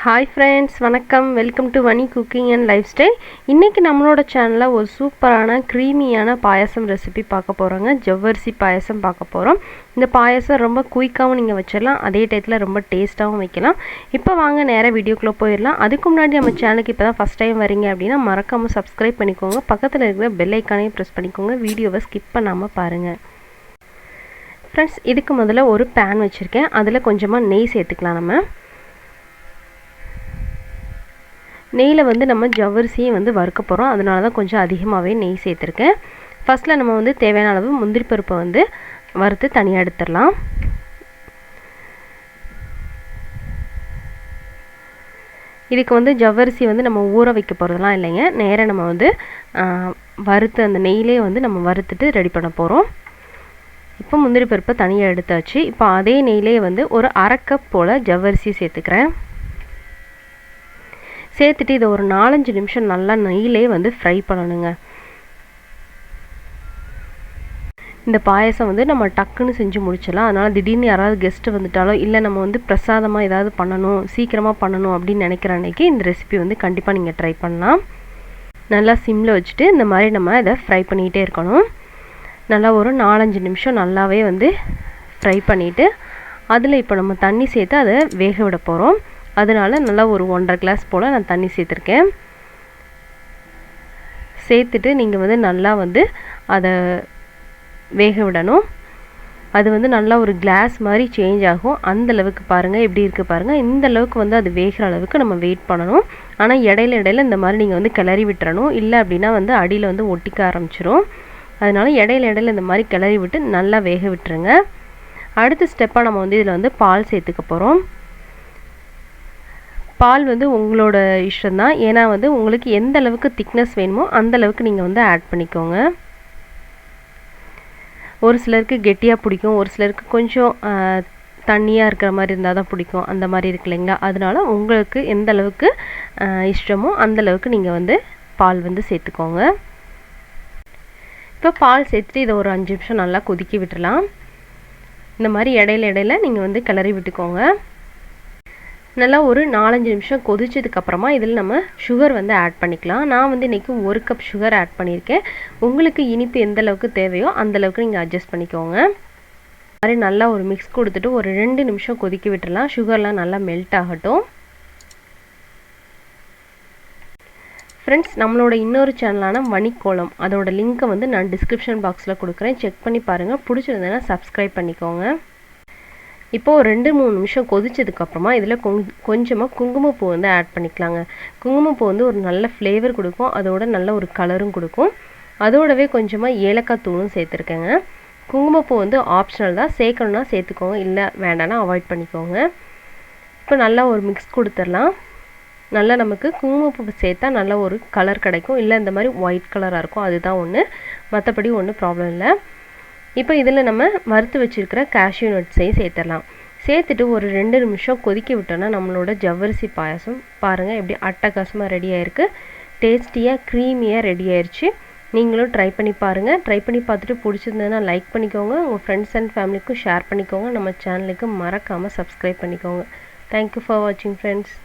Hi friends, வணக்கம். Welcome to Vanni cooking and life style. இன்றைக்கி நம்மளோட சேனலில் ஒரு சூப்பரான க்ரீமியான பாயசம் ரெசிபி பார்க்க போகிறோங்க. ஜவ்வரிசி பாயசம் பார்க்க போகிறோம். இந்த பாயசம் ரொம்ப குயிக்காகவும் நீங்கள் வச்சிடலாம், அதே டயத்தில் ரொம்ப டேஸ்ட்டாகவும் வைக்கலாம். இப்போ வாங்க நேராக வீடியோக்குள்ளே போயிடலாம். அதுக்கு முன்னாடி நம்ம சேனலுக்கு இப்போ தான் ஃபஸ்ட் டைம் வரீங்க அப்படின்னா மறக்காமல் சப்ஸ்கிரைப் பண்ணிக்கோங்க. பக்கத்தில் இருக்கிற பெல் ஐக்கானையும் ப்ரெஸ் பண்ணிக்கோங்க. வீடியோவை ஸ்கிப் பண்ணாமல் பாருங்கள். ஃப்ரெண்ட்ஸ், இதுக்கு முதல்ல ஒரு பேன் வச்சுருக்கேன். அதில் கொஞ்சமாக நெய் சேர்த்துக்கலாம். நம்ம நெய்யில் நம்ம ஜவ்வரிசியை வறுக்க போகிறோம். அதனால தான் கொஞ்சம் அதிகமாகவே நெய் சேர்த்துருக்கேன். ஃபஸ்ட்டில் நம்ம தேவையான அளவு முந்திரி பருப்பை வறுத்து தனியாக எடுத்துடலாம். இதுக்கு ஜவ்வரிசி நம்ம ஊற வைக்க போகிறதுலாம் இல்லைங்க. நேராக நம்ம வறுத்து அந்த நெய்யிலே நம்ம வறுத்துட்டு ரெடி பண்ண போகிறோம். இப்போ முந்திரி பருப்பை தனியாக எடுத்தாச்சு. இப்போ அதே நெய்யிலே ஒரு அரை கப் போல் ஜவ்வரிசி சேர்த்துக்கிறேன். சேர்த்துட்டு இதை ஒரு 4-5 நிமிஷம் நல்லா நெய்யிலே ஃப்ரை பண்ணணுங்க. இந்த பாயசம் நம்ம டக்குன்னு செஞ்சு முடிச்சிடலாம். அதனால் திடீர்னு யாராவது கெஸ்ட்டு வந்துட்டாலோ இல்லை நம்ம பிரசாதமாக ஏதாவது பண்ணணும், சீக்கிரமாக பண்ணணும் அப்படின்னு நினைக்கிற அன்றைக்கி இந்த ரெசிபி கண்டிப்பாக நீங்கள் ட்ரை பண்ணலாம். நல்லா சிம்மில் வச்சுட்டு இந்த மாதிரி நம்ம இதை ஃப்ரை பண்ணிகிட்டே இருக்கணும். நல்லா ஒரு 4-5 நிமிஷம் நல்லாவே ஃப்ரை பண்ணிவிட்டு அதில் இப்போ நம்ம தண்ணி சேர்த்து அதை வேக விட போகிறோம். அதனால் நல்லா ஒரு 1.5 கிளாஸ் போல் நான் தண்ணி சேர்த்துருக்கேன். சேர்த்துட்டு நீங்கள் நல்லா அதை வேக விடணும். அது நல்லா ஒரு கிளாஸ் மாதிரி சேஞ்ச் ஆகும். அந்தளவுக்கு பாருங்கள், எப்படி இருக்குது பாருங்கள். இந்த அளவுக்கு அது வேகிற அளவுக்கு நம்ம வெயிட் பண்ணணும். ஆனால் இடையில இந்த மாதிரி நீங்கள் கிளறி விட்டுறணும். இல்லை அப்படின்னா அடியில் ஒட்டிக்க ஆரம்பிச்சிரும். அதனால் இடையில இந்த மாதிரி கிளறி விட்டு நல்லா வேக விட்டுருங்க. அடுத்த ஸ்டெப்பாக நம்ம இதில் பால் சேர்த்துக்க போகிறோம். பால் உங்களோட இஷ்டம்தான். ஏன்னா உங்களுக்கு எந்த அளவுக்கு திக்னஸ் வேணுமோ அந்த அளவுக்கு நீங்கள் ஆட் பண்ணிக்கோங்க. ஒரு சிலருக்கு கெட்டியாக பிடிக்கும், ஒரு சிலருக்கு கொஞ்சம் தண்ணியாக இருக்கிற மாதிரி இருந்தால் தான் பிடிக்கும். அந்த மாதிரி இருக்கு இல்லைங்களா? அதனால உங்களுக்கு எந்த அளவுக்கு இஷ்டமோ அந்த அளவுக்கு நீங்கள் பால் சேர்த்துக்கோங்க. இப்போ பால் சேர்த்துட்டு இதை ஒரு 5 நிமிஷம் நல்லா கொதிக்க விட்டுடலாம். இந்த மாதிரி இடையில நீங்கள் கிளறி விட்டுக்கோங்க. நல்லா ஒரு 4-5 நிமிஷம் கொதிச்சதுக்கப்புறமா இதில் நம்ம சுகர் ஆட் பண்ணிக்கலாம். நான் இன்றைக்கி 1 கப் சுகர் ஆட் பண்ணியிருக்கேன். உங்களுக்கு இனிப்பு எந்த அளவுக்கு தேவையோ அந்தளவுக்கு நீங்கள் அட்ஜஸ்ட் பண்ணிக்கோங்க. மாதிரி நல்லா ஒரு மிக்ஸ் கொடுத்துட்டு ஒரு 2 நிமிஷம் கொதிக்க விட்டுடலாம். சுகர்லாம் நல்லா மெல்ட் ஆகட்டும். ஃப்ரெண்ட்ஸ், நம்மளோட இன்னொரு சேனலான வனிக்கோலம், அதோட லிங்க்கை நான் டிஸ்கிரிப்ஷன் பாக்ஸில் கொடுக்குறேன். செக் பண்ணி பாருங்கள். பிடிச்சிருந்ததுன்னா சப்ஸ்கிரைப் பண்ணிக்கோங்க. இப்போது 2-3 நிமிஷம் கொதிச்சதுக்கப்புறமா இதில் கொஞ்சமாக குங்குமப்பூ ஆட் பண்ணிக்கலாங்க. குங்குமப்பூ ஒரு நல்ல ஃப்ளேவர் கொடுக்கும், அதோட நல்ல ஒரு கலரும் கொடுக்கும். அதோடவே கொஞ்சமாக ஏலக்காய் தூளும் சேர்த்துருக்கேங்க. குங்குமப்பூ ஆப்ஷனல் தான், சேர்க்கணுன்னா சேர்த்துக்கோங்க, இல்லை வேண்டாம்னா அவாய்ட் பண்ணிக்கோங்க. இப்போ நல்லா ஒரு மிக்ஸ் கொடுத்துடலாம். நல்லா நமக்கு குங்குமப்பூ சேர்த்தா நல்ல ஒரு கலர் கிடைக்கும். இல்லை இந்த மாதிரி ஒயிட் கலராக இருக்கும், அதுதான் ஒன்று. மற்றபடி ஒன்றும் ப்ராப்ளம் இல்லை. இப்போ இதில் நம்ம வறுத்து வச்சுருக்கிற கேஷ்யூ நட்ஸையும் சேர்த்துடலாம். சேர்த்துட்டு ஒரு 2 நிமிஷம் கொதிக்க விட்டோன்னா நம்மளோட ஜவ்வரிசி பாயசம் பாருங்கள் எப்படி அட்டகாசமாக ரெடி ஆகிருக்கு. டேஸ்டியாக க்ரீமியாக ரெடி ஆயிடுச்சு. நீங்களும் ட்ரை பண்ணி பாருங்கள். ட்ரை பண்ணி பார்த்துட்டு பிடிச்சிருந்ததுன்னா லைக் பண்ணிக்கோங்க. உங்கள் ஃப்ரெண்ட்ஸ் அண்ட் ஃபேமிலிக்கும் ஷேர் பண்ணிக்கோங்க. நம்ம சேனலுக்கு மறக்காமல் சப்ஸ்கிரைப் பண்ணிக்கோங்க. தேங்க்யூ ஃபார் வாட்சிங் ஃப்ரெண்ட்ஸ்.